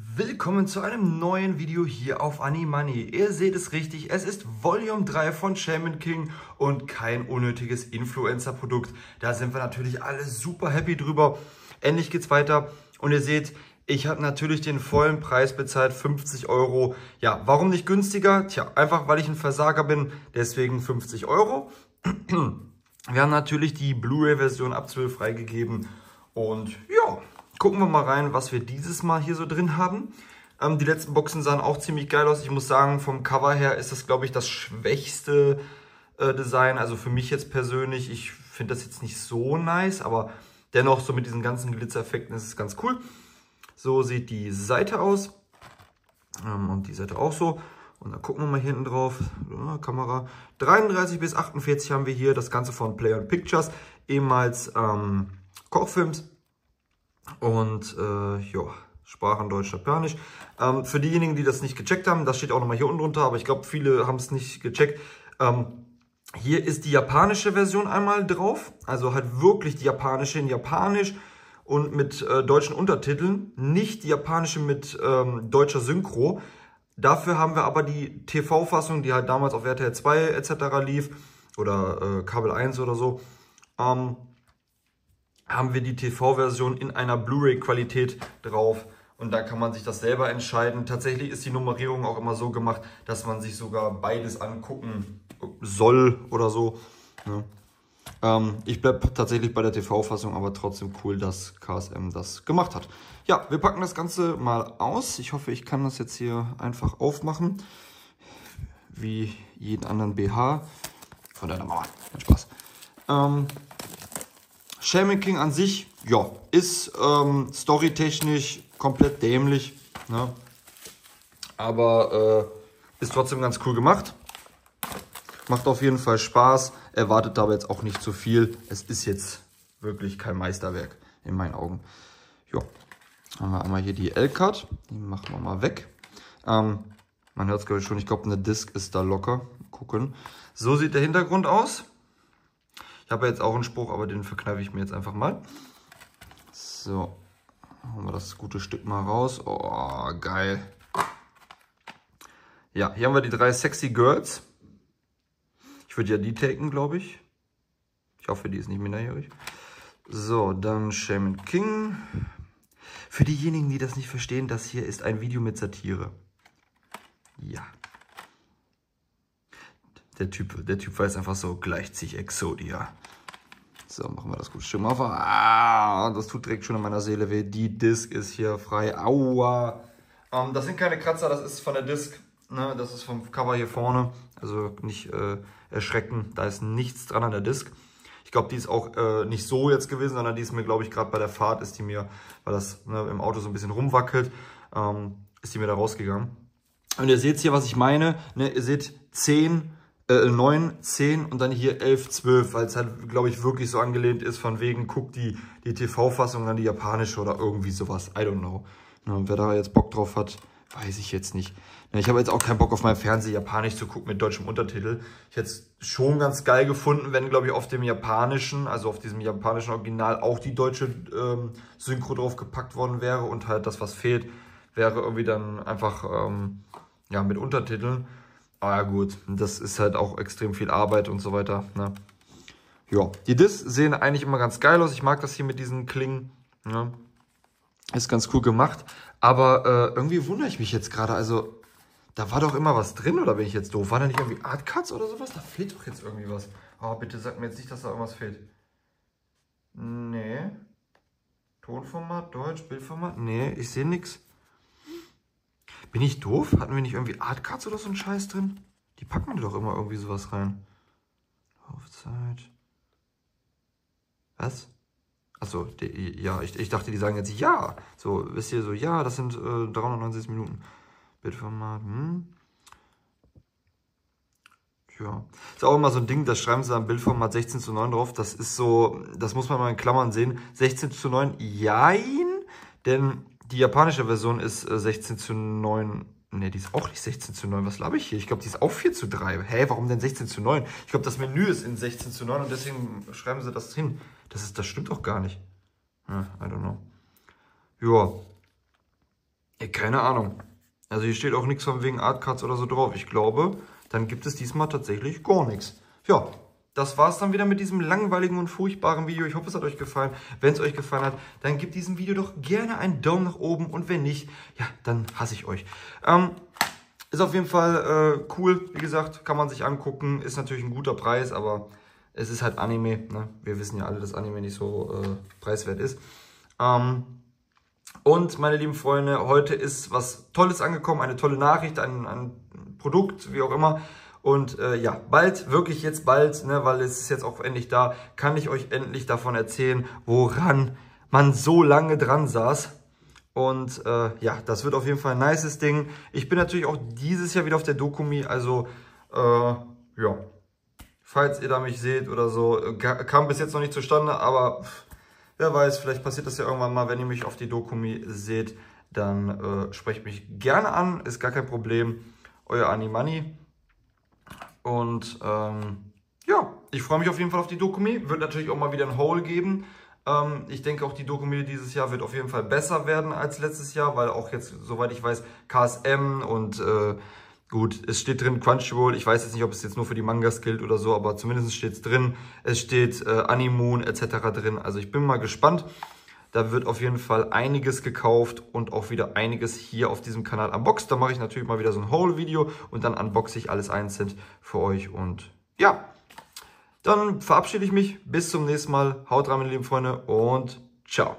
Willkommen zu einem neuen Video hier auf Animani. Ihr seht es richtig, es ist Volume 3 von Shaman King und kein unnötiges Influencer-Produkt. Da sind wir natürlich alle super happy drüber. Endlich geht's weiter und ihr seht, ich habe natürlich den vollen Preis bezahlt, 50 Euro. Ja, warum nicht günstiger? Tja, einfach weil ich ein Versager bin, deswegen 50 Euro. Wir haben natürlich die Blu-ray-Version ab 12 freigegeben und ja, gucken wir mal rein, was wir dieses Mal hier so drin haben. Die letzten Boxen sahen auch ziemlich geil aus. Ich muss sagen, vom Cover her ist das, glaube ich, das schwächste Design. Also für mich jetzt persönlich, ich finde das jetzt nicht so nice, aber dennoch so mit diesen ganzen Glitzereffekten ist es ganz cool. So sieht die Seite aus und die Seite auch so. Und dann gucken wir mal hier hinten drauf, Kamera, 33 bis 48 haben wir hier, das Ganze von Play on Pictures, ehemals Kochfilms. Und ja, Sprachen Deutsch, Japanisch. Für diejenigen, die das nicht gecheckt haben, das steht auch nochmal hier unten drunter, aber ich glaube, viele haben es nicht gecheckt. Hier ist die japanische Version einmal drauf, also halt wirklich die japanische in Japanisch und mit deutschen Untertiteln, nicht die japanische mit deutscher Synchro. Dafür haben wir aber die TV-Fassung, die halt damals auf RTL 2 etc. lief oder Kabel 1 oder so. Haben wir die TV-Version in einer Blu-ray-Qualität drauf und da kann man sich das selber entscheiden. Tatsächlich ist die Nummerierung auch immer so gemacht, dass man sich sogar beides angucken soll oder so. Ja. Ich bleibe tatsächlich bei der TV-Fassung, aber trotzdem cool, dass KSM das gemacht hat. Ja, wir packen das Ganze mal aus. Ich hoffe, ich kann das jetzt hier einfach aufmachen, wie jeden anderen BH von deiner Mama. Kein Spaß. Shaman King an sich, ja, ist storytechnisch komplett dämlich, ne? Aber ist trotzdem ganz cool gemacht. Macht auf jeden Fall Spaß, erwartet aber jetzt auch nicht zu viel. Es ist jetzt wirklich kein Meisterwerk in meinen Augen. Ja, haben wir einmal hier die L-Card, die machen wir mal weg. Man hört es glaube ich schon, ich glaube eine Disc ist da locker. Mal gucken. So sieht der Hintergrund aus. Ich habe jetzt auch einen Spruch, aber den verkneife ich mir jetzt einfach mal. So, holen wir das gute Stück mal raus. Oh, geil. Ja, hier haben wir die 3 Sexy Girls. Ich würde ja die taken, glaube ich. Ich hoffe, die ist nicht minderjährig. So, dann Shaman King. Für diejenigen, die das nicht verstehen, das hier ist ein Video mit Satire. Ja. Der Typ weiß einfach so, gleicht sich Exodia. So, machen wir das gut Stück mal auf. Ah, das tut direkt schon in meiner Seele weh. Die Disc ist hier frei. Aua. Das sind keine Kratzer, das ist von der Disc. Ne? Das ist vom Cover hier vorne. Also nicht erschrecken. Da ist nichts dran an der Disc. Ich glaube, die ist auch nicht so jetzt gewesen, sondern die ist mir, glaube ich, gerade bei der Fahrt ist die mir, weil das im Auto so ein bisschen rumwackelt, ist die mir da rausgegangen. Und ihr seht hier, was ich meine. Ne? Ihr seht 9, 10 und dann hier 11, 12, weil es halt, glaube ich, wirklich so angelehnt ist, von wegen, guckt die TV-Fassung an die japanische oder irgendwie sowas. I don't know. Na, wer da jetzt Bock drauf hat, weiß ich jetzt nicht. Na, ich habe jetzt auch keinen Bock auf meinem Fernseher japanisch zu gucken mit deutschem Untertitel. Ich hätte es schon ganz geil gefunden, wenn, glaube ich, auf dem japanischen, also auf diesem japanischen Original auch die deutsche Synchro drauf gepackt worden wäre und halt das, was fehlt, wäre irgendwie dann einfach ja, mit Untertiteln. Aber ja gut, das ist halt auch extrem viel Arbeit und so weiter. Ne? Ja, die Discs sehen eigentlich immer ganz geil aus. Ich mag das hier mit diesen Klingen. Ne? Ist ganz cool gemacht. Aber irgendwie wundere ich mich jetzt gerade. Also, da war doch immer was drin, oder bin ich jetzt doof? War da nicht irgendwie Artcuts oder sowas? Da fehlt doch jetzt irgendwie was. Oh, bitte sag mir jetzt nicht, dass da irgendwas fehlt. Nee. Tonformat, Deutsch, Bildformat? Nee, ich sehe nichts. Bin ich doof? Hatten wir nicht irgendwie Artcuts oder so ein Scheiß drin? Die packt man doch immer irgendwie sowas rein. Laufzeit. Was? Achso, ja, ich dachte, die sagen jetzt ja. So, wisst ihr, so, ja, das sind 369 Minuten. Bildformat, Ja. Ist auch immer so ein Ding, da schreiben sie dann Bildformat 16:9 drauf. Das ist so, das muss man mal in Klammern sehen. 16:9, jein, denn die japanische Version ist 16:9. Ne, die ist auch nicht 16:9. Was laber ich hier? Ich glaube, die ist auch 4:3. Hä, warum denn 16:9? Ich glaube, das Menü ist in 16:9 und deswegen schreiben sie das hin. Das stimmt doch gar nicht. I don't know. Ja. Ja, keine Ahnung. Also hier steht auch nichts von wegen Artcards oder so drauf. Ich glaube, dann gibt es diesmal tatsächlich gar nichts. Ja, das war's dann wieder mit diesem langweiligen und furchtbaren Video. Ich hoffe, es hat euch gefallen. Wenn es euch gefallen hat, dann gebt diesem Video doch gerne einen Daumen nach oben. Und wenn nicht, ja, dann hasse ich euch. Ist auf jeden Fall cool. Wie gesagt, kann man sich angucken. Ist natürlich ein guter Preis, aber es ist halt Anime. Ne? Wir wissen ja alle, dass Anime nicht so preiswert ist. Und meine lieben Freunde, heute ist was Tolles angekommen. Eine tolle Nachricht, ein Produkt, wie auch immer. Und ja, bald, wirklich jetzt bald, ne, weil es ist jetzt auch endlich da, kann ich euch endlich davon erzählen, woran man so lange dran saß. Und ja, das wird auf jeden Fall ein nices Ding. Ich bin natürlich auch dieses Jahr wieder auf der Dokumi, also ja, falls ihr da mich seht oder so, kam bis jetzt noch nicht zustande, aber wer weiß, vielleicht passiert das ja irgendwann mal, wenn ihr mich auf die Dokumi seht, dann sprecht mich gerne an, ist gar kein Problem. Euer Animani. Und ja, ich freue mich auf jeden Fall auf die Dokumi. Wird natürlich auch mal wieder ein Haul geben. Ich denke auch die Dokumi dieses Jahr wird auf jeden Fall besser werden als letztes Jahr, weil auch jetzt, soweit ich weiß, KSM und gut, es steht drin Crunchyroll. Ich weiß jetzt nicht, ob es jetzt nur für die Mangas gilt oder so, aber zumindest steht es drin. Es steht Animoon etc. drin. Also ich bin mal gespannt. Da wird auf jeden Fall einiges gekauft und auch wieder einiges hier auf diesem Kanal unboxed. Da mache ich natürlich mal wieder so ein Haul-Video und dann unboxe ich alles einzeln für euch. Und ja, dann verabschiede ich mich. Bis zum nächsten Mal. Haut rein, meine lieben Freunde, und ciao.